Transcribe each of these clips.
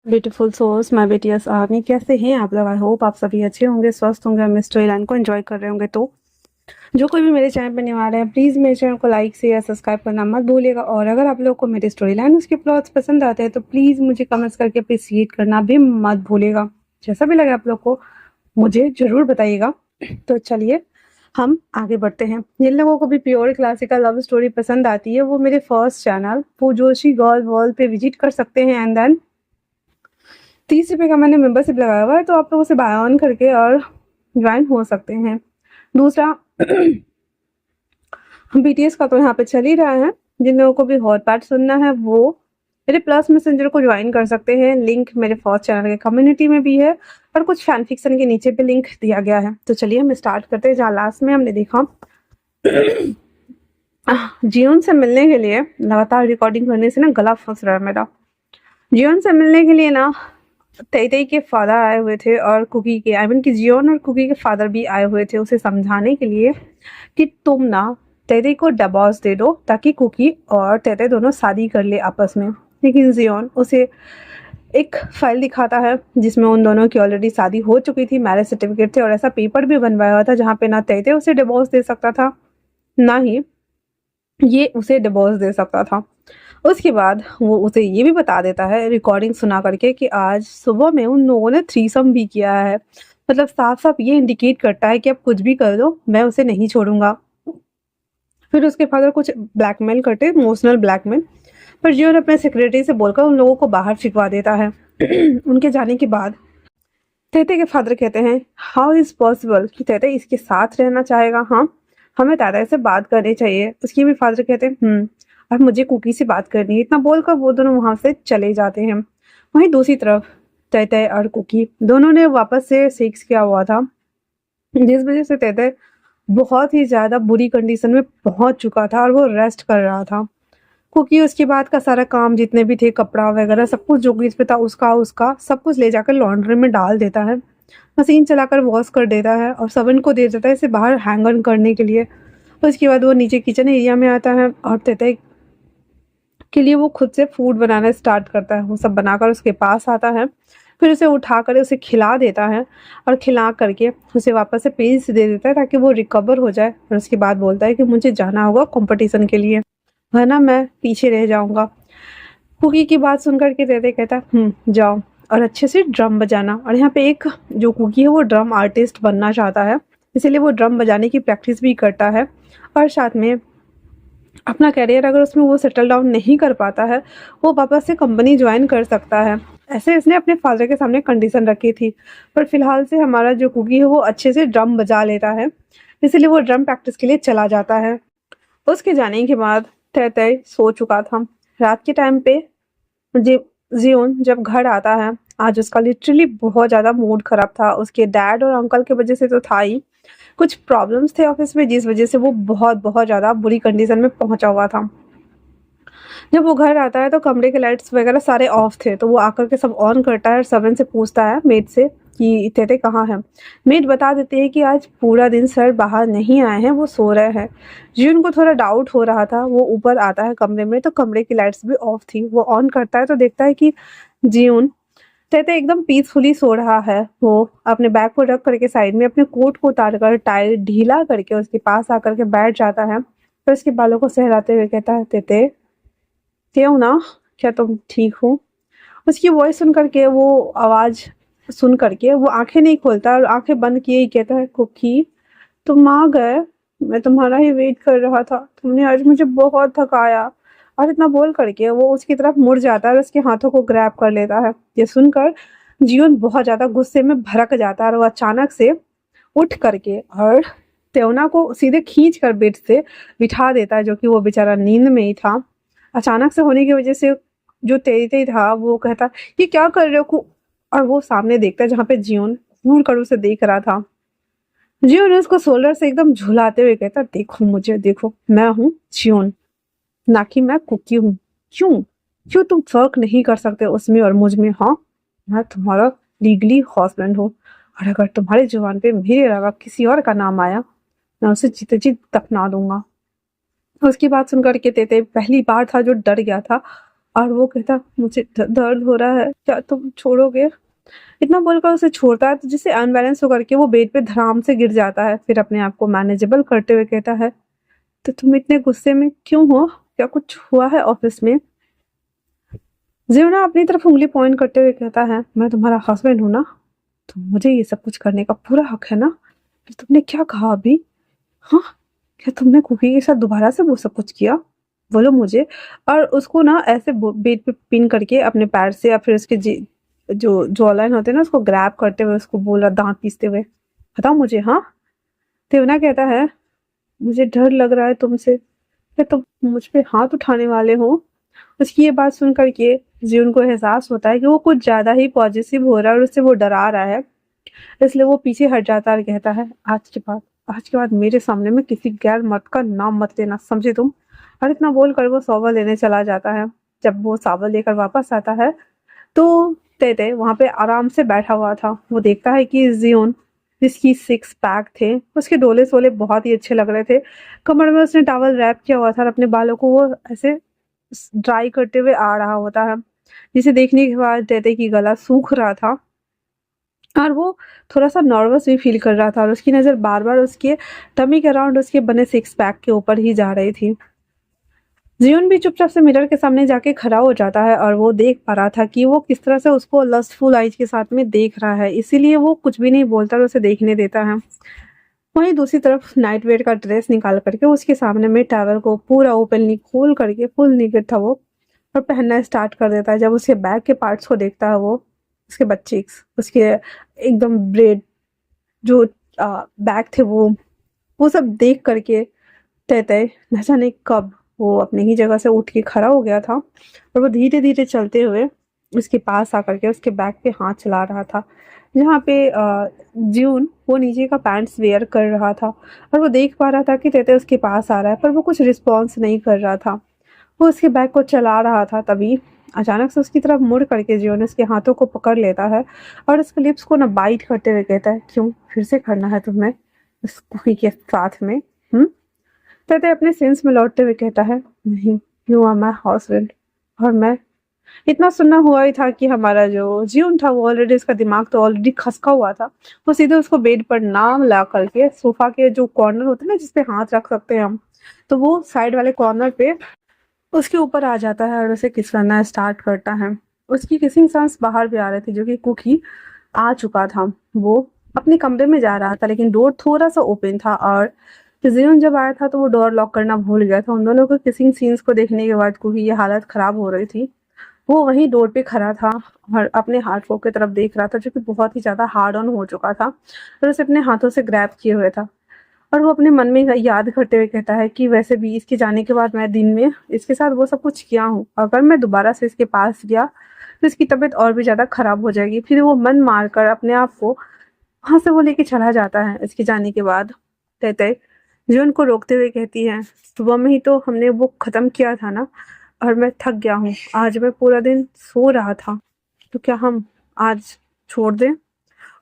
Beautiful souls my BTS army, कैसे हैं आप लोग? आई होप आप सभी अच्छे होंगे, स्वस्थ होंगे और मिस स्टोरी लाइन को एंजॉय कर रहे होंगे। तो जो कोई भी मेरे चैनल पर नहीं आ रहा है, प्लीज़ मेरे चैनल को लाइक शेयर सब्सक्राइब करना मत भूलिएगा। और अगर आप लोग को मेरी स्टोरी लाइन उसके प्लॉट्स पसंद आते हैं तो प्लीज़ मुझे कमेंट्स करके अप्रिशिएट करना भी मत भूलिएगा। जैसा भी लगे आप लोग को मुझे ज़रूर बताइएगा। तो चलिए हम आगे बढ़ते हैं। जिन लोगों को भी प्योर क्लासिकल लव स्टोरी पसंद आती है वो मेरे first channel Joshi girl world पे विजिट कर सकते हैं। एंड देन 30 रुपये का मैंने मेंबरशिप लगाया हुआ है, तो आप लोग उसे बाय ऑन करके और ज्वाइन हो सकते हैं। दूसरा बीटीएस का तो यहाँ पे चल ही रहा है। जिन लोगों को भी हॉट पार्ट सुनना है वो मेरे प्लस मैसेंजर को ज्वाइन कर सकते हैं। लिंक मेरे फर्स्ट चैनल के कम्युनिटी में भी है और कुछ फैन फिक्शन के नीचे पे लिंक दिया गया है। तो चलिए हम स्टार्ट करते हैं। जहाँ लास्ट में हमने देखा जीवन से मिलने के लिए लगातार रिकॉर्डिंग करने से ना गला फंस रहा है मेरा। जीवन से मिलने के लिए ना तई तई के फादर आए हुए थे और कुकी के कि जियोन और कुकी के फादर भी आए हुए थे उसे समझाने के लिए कि तुम ना तेरे को डिवोर्स दे दो ताकि कुकी और तेरे दोनों शादी कर ले आपस में। लेकिन जियोन उसे एक फाइल दिखाता है जिसमें उन दोनों की ऑलरेडी शादी हो चुकी थी, मैरिज सर्टिफिकेट थे और ऐसा पेपर भी बनवाया हुआ था जहाँ पे ना तेते उसे डिवोर्स दे सकता था ना ही ये उसे डिवोर्स दे सकता था। उसके बाद वो उसे ये भी बता देता है रिकॉर्डिंग सुना करके कि आज सुबह में उन लोगों ने थ्रीसम भी किया है। मतलब साफ साफ ये इंडिकेट करता है कि अब कुछ भी कर दो मैं उसे नहीं छोड़ूंगा। फिर उसके फादर कुछ ब्लैकमेल करते, इमोशनल ब्लैकमेल, पर जियो अपने सेक्रेटरी से बोलकर उन लोगों को बाहर फिकवा देता है। उनके जाने के बाद तेते के फादर कहते हैं हाउ इज पॉसिबल कि तेते इसके साथ रहना चाहेगा। हाँ, हमें दादा से बात करनी चाहिए। उसके भी फादर कहते हैं अब मुझे कुकी से बात करनी है। इतना बोलकर वो दोनों वहां से चले जाते हैं। वहीं दूसरी तरफ तय और कुकी दोनों ने वापस से सेक्स किया हुआ था, जिस वजह से तय बहुत ही ज्यादा बुरी कंडीशन में पहुंच चुका था और वो रेस्ट कर रहा था। कुकी उसके बाद का सारा काम जितने भी थे, कपड़ा वगैरह सब कुछ जो इस पे था उसका उसका सब कुछ ले जाकर लॉन्ड्री में डाल देता है, मशीन चलाकर वॉश कर देता है और सबन को दे देता है इसे बाहर हैंगर करने के लिए। उसके बाद वो नीचे किचन एरिया में आता है और तय के लिए वो खुद से फूड बनाना स्टार्ट करता है। वो सब बनाकर उसके पास आता है, फिर उसे उठाकर उसे खिला देता है और खिला करके उसे वापस से पेज दे देता है ताकि वो रिकवर हो जाए। और उसके बाद बोलता है कि मुझे जाना होगा कंपटीशन के लिए, वरना मैं पीछे रह जाऊंगा। कुकी की बात सुनकर के तेते कहता जाओ और अच्छे से ड्रम बजाना। और यहाँ पे एक जो कुकी है वो ड्रम आर्टिस्ट बनना चाहता है, इसीलिए वो ड्रम बजाने की प्रैक्टिस भी करता है और साथ में अपना करियर अगर उसमें वो सेटल डाउन नहीं कर पाता है वो वापस से कंपनी ज्वाइन कर सकता है। ऐसे इसने अपने फादर के सामने कंडीशन रखी थी, पर फिलहाल से हमारा जो कुकी है वो अच्छे से ड्रम बजा लेता है, इसीलिए वो ड्रम प्रैक्टिस के लिए चला जाता है। उसके जाने के बाद तय तय सो चुका था। रात के टाइम पे जियोन जब घर आता है, आज उसका लिटरली बहुत ज़्यादा मूड खराब था। उसके डैड और अंकल की वजह से तो था ही, कुछ प्रॉब्लम्स थे ऑफिस में जिस वजह से वो बहुत बहुत ज़्यादा बुरी कंडीशन में पहुंचा हुआ था। जब वो घर आता है तो कमरे के लाइट्स वगैरह सारे ऑफ थे, तो वो आकर के सब ऑन करता है और सबन से पूछता है मेड से कि तेते कहाँ है। मेड बता देती है कि आज पूरा दिन सर बाहर नहीं आए हैं, वो सो रहे हैं। जिन को थोड़ा डाउट हो रहा था, वो ऊपर आता है कमरे में तो कमरे की लाइट्स भी ऑफ थी। वो ऑन करता है तो देखता है कि जियून तहते एकदम पीसफुली सो रहा है। वो अपने बैग को रख करके साइड में अपने कोट को उतार कर टाई ढीला करके उसके पास आकर के बैठ जाता है, फिर उसके बालों को सहलाते हुए कहता है तेते क्यों ना, क्या तुम ठीक हो? उसकी वॉइस सुन करके, वो आवाज सुन करके वो आंखें नहीं खोलता और आंखें बंद किए ही कहता है कुकी तुम आ गए, मैं तुम्हारा ही वेट कर रहा था, तुमने आज मुझे बहुत थकाया। और इतना बोल करके वो उसकी तरफ मुड़ जाता है और उसके हाथों को ग्रैब कर लेता है। ये सुनकर जीवन बहुत ज्यादा गुस्से में भड़क जाता है और वो अचानक से उठ करके और तेवना को सीधे खींच कर बेड से बिठा देता है, जो कि वो बेचारा नींद में ही था। अचानक से होने की वजह से जो तेज था वो कहता ये क्या कर रहे हो, और वो सामने देखता है जहाँ पे जियोन घूर कर उसे देख रहा था। जियोन उसको शोल्डर से एकदम झुलाते हुए कहता देखो मुझे, देखो मैं हूँ जियोन, ना कि मैं कुकी हूँ। क्यों क्यों तुम फर्क नहीं कर सकते उसमें और मुझ में? हाँ, मैं तुम्हारा लीगली हस्बैंड हूँ और अगर तुम्हारी जुबान पे मेरे अलावा किसी और का नाम आया मैं उसे जीते जी दफना दूंगा। उसकी बात सुनकर के तेते पहली बार था जो डर गया था और वो कहता मुझे दर्द हो रहा है, क्या तुम छोड़ोगे? इतना बोलकर उसे छोड़ता है तो जिससे अनबैलेंस होकर के वो बेड पे धड़ाम से गिर जाता है। फिर अपने आप को मैनेजेबल करते हुए कहता है, तो तुम इतने गुस्से में क्यों हो? क्या कुछ हुआ है ऑफिस में? जियोना अपनी तरफ उंगली पॉइंट करते हुए कहता है, मैं तुम्हारा हस्बैंड हूँ ना, तो मुझे ये सब कुछ करने का पूरा हक है ना। फिर तुमने क्या कहा अभी? हाँ, क्या तुमने कुकी के साथ दोबारा से वो सब कुछ किया? बोलो मुझे। और उसको ना ऐसे बेड पे पिन करके अपने पैर से या फिर उसके जो जॉ लाइन होते हैं ना, उसको ग्रैब करते हुए उसको बोल रहा, दांत पीसते हुए, बताओ मुझे। हाँ, देवना कहता है, मुझे डर लग रहा है तुमसे, क्या तुम मुझ पे हाथ उठाने वाले हो? उसकी ये बात सुन करके जियोन को एहसास होता है कि वो कुछ ज्यादा ही पॉजिटिव हो रहा है और उससे वो डरा रहा है। इसलिए वो पीछे हट जाता है और कहता है, आज के बाद मेरे सामने में किसी गैर मर्द का नाम मत लेना, समझे तुम? और इतना बोलकर वो सॉवर लेने चला जाता है। जब वो सॉवर लेकर वापस आता है तो तेते वहां पे आराम से बैठा हुआ था। वो देखता है कि जियोन, जिसकी सिक्स पैक थे, उसके डोले सोले बहुत ही अच्छे लग रहे थे। कमर में उसने टॉवल रैप किया हुआ था और अपने बालों को वो ऐसे ड्राई करते हुए आ रहा होता है, जिसे देखने के बाद तेते की गला सूख रहा था और वो थोड़ा-सा नर्वस भी फ़ील कर रहा था और उसकी नज़र बार-बार उसके टमी के अराउंड उसके बने सिक्स पैक के ऊपर ही जा रही थी। जियोन भी चुपचाप से मिरर के सामने जाके खड़ा हो जाता है और वो देख पा रहा था कि वो किस तरह से उसको लस्टफुल आइज़ के साथ में देख रहा है, इसीलिए वो कुछ भी नहीं बोलता और उसे देखने देता है। वहीं दूसरी तरफ नाइट वेयर का ड्रेस निकाल करके उसके सामने में टॉवल को पूरा ओपनली खोल करके, फुल नेकेड था वो, और पहनना स्टार्ट कर देता है। जब उसके बैक के पार्ट्स को देखता है वो, उसके बट चीक्स, उसके एकदम ब्रेड जो बैग थे वो सब देख करके तय न जाने कब वो अपनी ही जगह से उठ के खड़ा हो गया था और वो धीरे-धीरे चलते हुए उसके पास आकर के उसके बैग पे हाथ चला रहा था, जहाँ पे ज्यून वो नीचे का पैंट्स वेयर कर रहा था और वो देख पा रहा था कि तय उसके पास आ रहा है, पर वो कुछ रिस्पॉन्स नहीं कर रहा था। वो उसके बैग को चला रहा था, तभी अचानक से उसकी तरफ मुड़ करके जियो ने उसके हाथों को पकड़ लेता है और उसके लिप्स को ना बाइट करते हुए कहता है, क्यों फिर से करना है तुम्हें उस कुकी के साथ में? हम्म? तय अपने सेंस में लौटते हुए कहता है, नहीं, यू आर माई हस्बैंड। और मैं इतना सुनना हुआ ही था कि हमारा जो जियोन था वो ऑलरेडी, उसका दिमाग तो ऑलरेडी खसका हुआ था। वो सीधे उसको बेड पर नाम ला करके सोफा के जो कॉर्नर होते हैं ना जिसपे हाथ रख सकते हैं हम, तो वो साइड वाले कॉर्नर पे उसके ऊपर आ जाता है और उसे किस करना स्टार्ट करता है। उसकी किसिंग सांस बाहर भी आ रही थी, जो कि कुकी आ चुका था। वो अपने कमरे में जा रहा था लेकिन डोर थोड़ा सा ओपन था और जियोन जब आया था तो वो डोर लॉक करना भूल गया था। उन दोनों को किसिंग सीन्स को देखने के बाद कुकी ये हालत खराब हो रही थी। वो वहीं डोर पे खड़ा था और अपने हाथों की तरफ देख रहा था, जो कि बहुत ही ज्यादा हार्ड ऑन हो चुका था और उसे अपने हाथों से ग्रैब किए हुए था। और वो अपने मन में याद करते हुए कहता है कि वैसे भी इसके जाने के बाद मैं दिन में इसके साथ वो सब कुछ किया हूँ, अगर मैं दोबारा से इसके पास गया तो इसकी तबीयत और भी ज़्यादा खराब हो जाएगी। फिर वो मन मार कर अपने आप को वहाँ से वो लेके चला जाता है। इसके जाने के बाद तय जो उनको रोकते हुए कहती है, सुबह में ही तो हमने वो ख़त्म किया था ना, और मैं थक गया हूँ, आज मैं पूरा दिन सो रहा था, तो क्या हम आज छोड़ दें?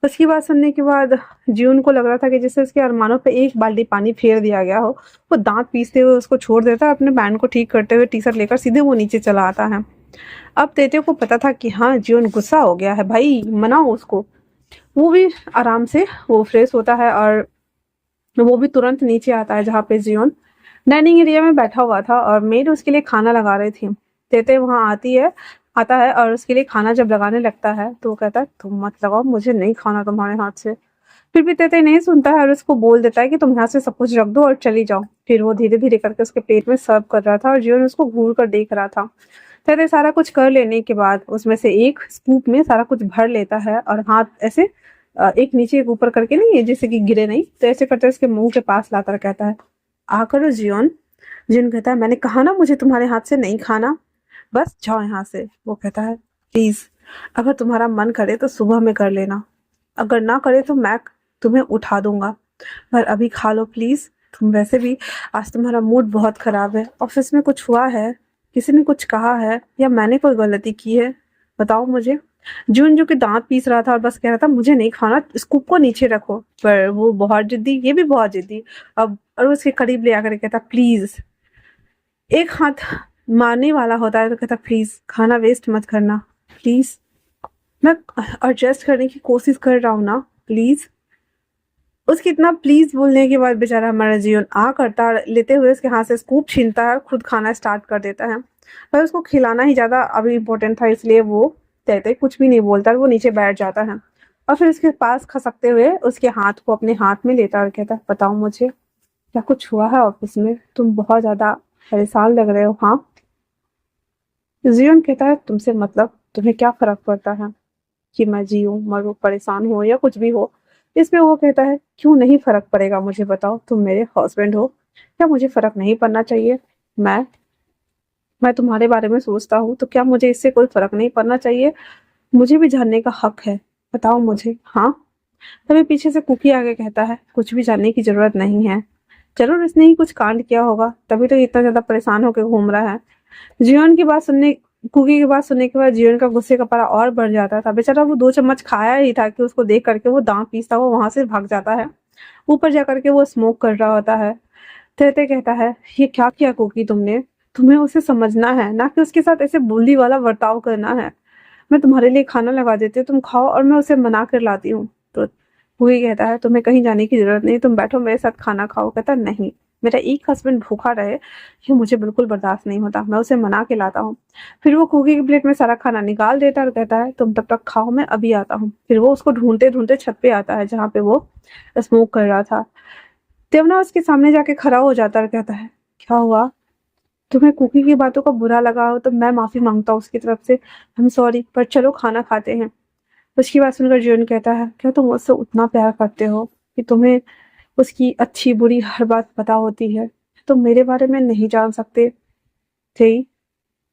उसकी बात सुनने के बाद जून को लग रहा था कि जैसे उसके अरमानों पे एक बाल्टी पानी फेर दिया गया हो। वो दांत पीसते हुए उसको छोड़ देता है, अपने बैंड को ठीक करते हुए टी शर्ट लेकर सीधे वो नीचे चला आता है। अब तेते को पता था कि हाँ, जून गुस्सा हो गया है, भाई मनाओ उसको। वो भी आराम से वो फ्रेश होता है और वो भी तुरंत नीचे आता है जहाँ पे जियोन डाइनिंग एरिया में बैठा हुआ था और मेड उसके लिए खाना लगा रही थी। तेते वहाँ आता है और उसके लिए खाना जब लगाने लगता है तो वो कहता है, तुम मत लगाओ, मुझे नहीं खाना तुम्हारे हाथ से। फिर भी तेते नहीं सुनता है और उसको बोल देता है कि तुम यहाँ से सब कुछ रख दो और चली जाओ। फिर वो धीरे धीरे करके उसके प्लेट में सर्व कर रहा था और जियोन उसको घूर कर देख रहा था। तेते सारा कुछ कर लेने के बाद उसमें से एक स्कूप में सारा कुछ भर लेता है और हाथ ऐसे एक नीचे एक ऊपर करके, नहीं जैसे कि गिरे नहीं, तो ऐसे करते उसके मुंह के पास लाकर कहता है, आ करो जियोन। जियोन कहता है, मैंने कहा ना मुझे तुम्हारे हाथ से नहीं खाना, बस जाओ यहाँ से। वो कहता है, प्लीज अगर तुम्हारा मन करे तो सुबह में कर लेना, अगर ना करे तो मैं तुम्हें उठा दूंगा, पर अभी खा लो प्लीज। तुम वैसे भी आज तुम्हारा मूड बहुत खराब है, ऑफिस में कुछ हुआ है, किसी ने कुछ कहा है या मैंने कोई गलती की है, बताओ मुझे। जून जो कि दांत पीस रहा था और बस कह रहा था मुझे नहीं खाना, स्कूप को नीचे रखो, पर वो बहुत जिद्दी, ये भी बहुत जिद्दी। अब और उसके करीब ले आकर कहता, प्लीज एक हाथ मारने वाला होता है तो कहता प्लीज खाना वेस्ट मत करना, प्लीज मैं एडजस्ट करने की कोशिश कर रहा हूँ ना, प्लीज। उसके इतना प्लीज बोलने के बाद बेचारा हमारा जीवन आ करता है, लेते हुए उसके हाथ से स्कूप छीनता है और खुद खाना स्टार्ट कर देता है। पर उसको खिलाना ही ज्यादा अभी इम्पोर्टेंट था, इसलिए वो कहते कुछ भी नहीं बोलता, वो नीचे बैठ जाता है और फिर उसके पास खसकते हुए उसके हाथ को अपने हाथ में लेता और कहता बताओ मुझे क्या कुछ हुआ है ऑफिस में, तुम बहुत ज्यादा परेशान लग रहे हो। हाँ, जियोन कहता है तुमसे मतलब, तुम्हें क्या फर्क पड़ता है कि मैं जीऊं मरूं परेशान हो या कुछ भी हो। इसमें वो कहता है क्यों नहीं फर्क पड़ेगा, मुझे बताओ, तुम मेरे हस्बैंड हो, क्या मुझे फर्क नहीं पड़ना चाहिए। मैं मैं तुम्हारे बारे में सोचता हूँ तो क्या मुझे इससे कोई फर्क नहीं पड़ना चाहिए, मुझे भी जानने का हक है, बताओ मुझे। हाँ, तभी पीछे से कुकी आगे कहता है कुछ भी जानने की जरूरत नहीं है, जरूर इसने ही कुछ कांड किया होगा तभी तो इतना ज्यादा परेशान होकर घूम रहा है। जीवन की बात सुनने कुकी की बात सुनने के बाद जीवन का गुस्से का पारा और बढ़ जाता था। बेचारा वो 2 चम्मच खाया ही था कि उसको देख करके वो दांत पीसता हुआ वहां से भाग जाता है। ऊपर जा करके वो स्मोक कर रहा होता है। तेते कहता है ये क्या किया कुकी तुमने, तुम्हें उसे समझना है ना कि उसके साथ ऐसे बूंदी वाला बर्ताव करना है। मैं तुम्हारे लिए खाना लगा देती हूँ, तुम खाओ और मैं उसे मना कर लाती हूँ। तो कुकी कहता है तुम्हें कहीं जाने की जरूरत नहीं, तुम बैठो मेरे साथ खाना खाओ। कहता नहीं, मेरा एक हस्बैंड भूखा रहे ये मुझे बिल्कुल बर्दाश्त नहीं होता, मैं उसे मना के लाता हूँ। फिर वो कुकी की प्लेट में सारा खाना निकाल देता है और कहता है तुम तब तक खाओ, मैं अभी आता हूँ। फिर वो उसको ढूंढते ढूंढते छत पे आता है जहाँ पे वो स्मोक कर रहा था। देवना उसके सामने जाके खड़ा हो जाता है और कहता है क्या हुआ, तुम्हें कुकी की बातों का बुरा लगा हो तो मैं माफी मांगता हूँ उसकी तरफ से, आई एम सॉरी, पर चलो खाना खाते हैं। उसकी बात सुनकर जीवन कहता है क्या तुम उससे उतना प्यार करते हो कि तुम्हें उसकी अच्छी बुरी हर बात पता होती है, तुम मेरे बारे में नहीं जान सकते थे।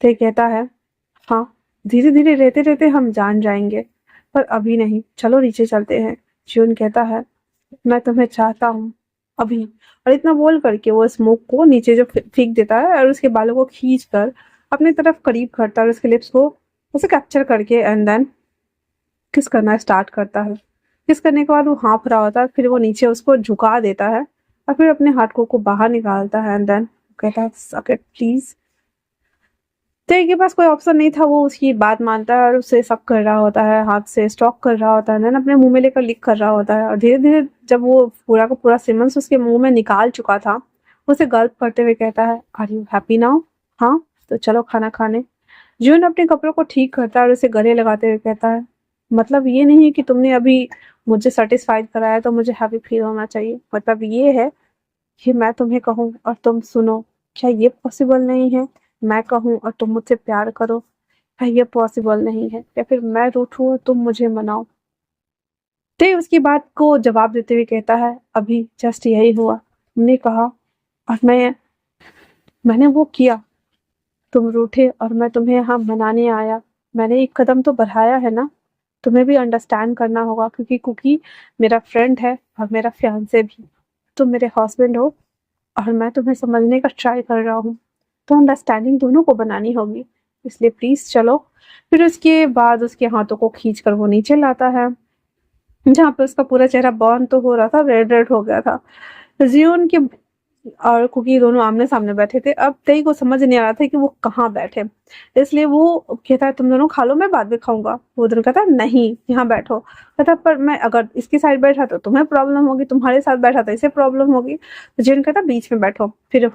ते कहता है हाँ, धीरे धीरे रहते रहते हम जान जाएंगे, पर अभी नहीं, चलो नीचे चलते हैं। जीवन कहता है मैं तुम्हें चाहता हूँ अभी। और इतना बोल करके वो स्मोक को नीचे जो फेंक देता है और उसके बालों को खींच कर अपनी तरफ करीब करता है और उसके लिप्स को उसे कैप्चर करके एंड देन किस करना स्टार्ट करता है। किस करने के बाद वो हाँफ रहा होता है, फिर वो नीचे उसको झुका देता है और फिर अपने हाथों को बाहर निकालता है एंड देन कहता है सक इट प्लीज। तेरे के पास कोई ऑप्शन नहीं था, वो उसकी बात मानता है और उसे सक कर रहा होता है, हाथ से स्टॉक कर रहा होता है, देन अपने मुंह में लेकर लिक कर रहा होता है। और धीरे धीरे जब वो पूरा का पूरा सिमंस उसके मुंह में निकाल चुका था, उसे गल्प करते हुए कहता है आर यू हैप्पी नाउ। हाँ, तो चलो खाना खाने। जून अपने कपड़ों को ठीक करता है और उसे गले लगाते हुए कहता है मतलब ये नहीं है कि तुमने अभी मुझे सेटिस्फाइड कराया तो मुझे हैप्पी फील होना चाहिए, मतलब ये है कि मैं तुम्हें कहूँ और तुम सुनो, क्या ये पॉसिबल नहीं है, मैं कहूँ और तुम मुझसे प्यार करो, क्या ये पॉसिबल नहीं है, या फिर मैं रूठूं और तुम मुझे मनाओ। ते उसकी बात को जवाब देते हुए कहता है अभी जस्ट यही हुआ, तुमने कहा और मैंने वो किया, तुम रूठे और मैं तुम्हें यहाँ मनाने आया, मैंने एक कदम तो बढ़ाया है ना, तुम्हें भी अंडरस्टैंड करना होगा क्योंकि कुकी मेरा फ्रेंड है और मेरा फियांसे भी, तुम मेरे हस्बैंड हो और मैं तुम्हें समझने का ट्राई कर रहा हूँ, तो अंडरस्टैंडिंग दोनों को बनानी होगी, इसलिए प्लीज चलो। फिर उसके बाद उसके हाथों को खींच कर वो नीचे लाता है जहाँ पे उसका पूरा चेहरा बर्न तो हो रहा था, रेड रेड हो गया था। जियोन के और कुकी दोनों आमने सामने बैठे थे। अब तेई को समझ नहीं आ रहा था कि वो कहाँ बैठे, इसलिए वो कहता है तुम दोनों खा लो, मैं बाद में खाऊंगा। वो दोनों कहता है नहीं, यहाँ बैठो। कहता पर मैं अगर इसकी साइड बैठा तो तुम्हें प्रॉब्लम होगी, तुम्हारे साथ बैठा तो इसे प्रॉब्लम होगी। तो जिन कहता बीच में बैठो। फिर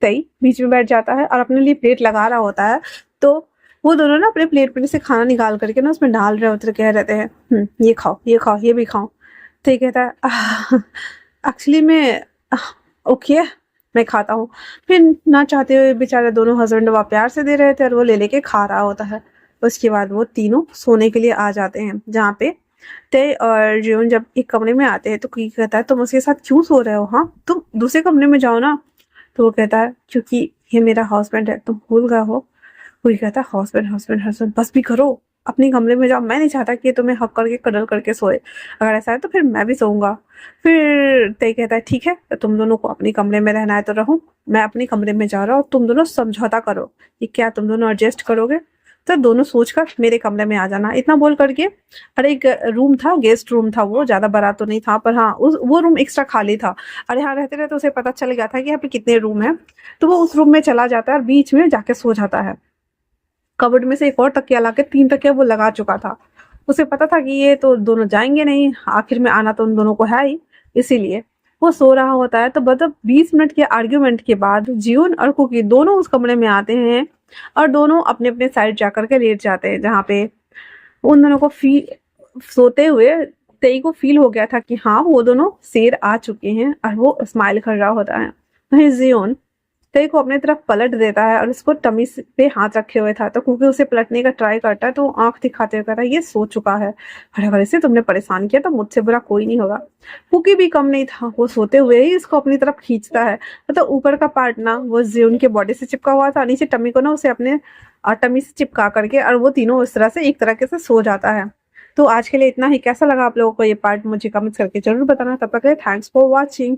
तई बीच में बैठ जाता है और अपने लिए प्लेट लगा रहा होता है। तो वो दोनों ना अपने प्लेट में से खाना निकाल करके ना उसमें डाल रहे होते, कह रहते हैं ये खाओ ये खाओ ये भी खाओ। तो ये कहता है एक्चुअली मैं ओके मैं खाता हूँ। फिर ना चाहते हुए बेचारे दोनों हस्बैंड वाइफ प्यार से दे रहे थे और वो ले लेके खा रहा होता है। उसके बाद वो तीनों सोने के लिए आ जाते हैं जहाँ पे तय और जीवन जब एक कमरे में आते हैं तो की कहता है तुम उसके साथ क्यों सो रहे हो, हाँ तुम दूसरे कमरे में जाओ ना। तो वो कहता है क्योंकि ये मेरा हस्बैंड है, तुम भूल गए हो। कोई कहता है हस्बैंड हस्बैंड हस्बैंड, बस भी करो, अपने कमरे में जाओ, मैं नहीं चाहता कि तुम्हें हक करके कडल करके सोए, अगर ऐसा है तो फिर मैं भी सोऊंगा। फिर तय कहता है ठीक है, तो तुम दोनों को अपने कमरे में रहना है तो रहो, मैं अपने कमरे में जा रहा हूँ, तुम दोनों समझौता करो कि क्या तुम दोनों एडजस्ट करोगे। तो दोनों सोचकर मेरे कमरे में आ जाना, इतना बोल करके। और एक रूम था, गेस्ट रूम था, वो ज्यादा बड़ा तो नहीं था, पर हाँ उस वो रूम एक्स्ट्रा खाली था। और यहाँ रहते रहते उसे पता चल गया था कि यहाँ पे कितने रूम है। तो वो उस रूम में चला जाता है और बीच में जाके सो जाता है। कबर्ड में से एक और तकिया लाके 3 तकिया वो लगा चुका था। उसे पता था कि ये तो दोनों जाएंगे नहीं, आखिर में आना तो उन दोनों को है ही, इसीलिए वो सो रहा होता है। तो मतलब 20 मिनट के आर्ग्यूमेंट के बाद जियोन और कुकी दोनों उस कमरे में आते हैं और दोनों अपने अपने साइड जाकर के लेट जाते हैं, जहाँ पे उन दोनों को सोते हुए तेई को फील हो गया था कि हाँ वो दोनों शेर आ चुके हैं, और वो स्माइल कर रहा होता है। वहीं जियोन तेई को अपने तरफ पलट देता है और उसको टमी पे हाथ रखे हुए था, तो क्योंकि उसे पलटने का ट्राई करता है तो आंख दिखाते हुए कहता है ये सो चुका है, और अगर इसे तुमने परेशान किया तो मुझसे बुरा कोई नहीं होगा। कुकी भी कम नहीं था, वो सोते हुए ही इसको अपनी तरफ खींचता है। मतलब ऊपर का पार्ट ना वो जियोन के बॉडी से चिपका हुआ था, नीचे टमी को ना उसे अपने टमी से चिपका करके, और वो तीनों इस तरह से एक तरीके से सो जाता है। तो आज के लिए इतना ही। कैसा लगा आप लोगों को ये पार्ट, मुझे कमेंट्स करके जरूर बताना। तब तक के लिए थैंक्स फॉर वॉचिंग।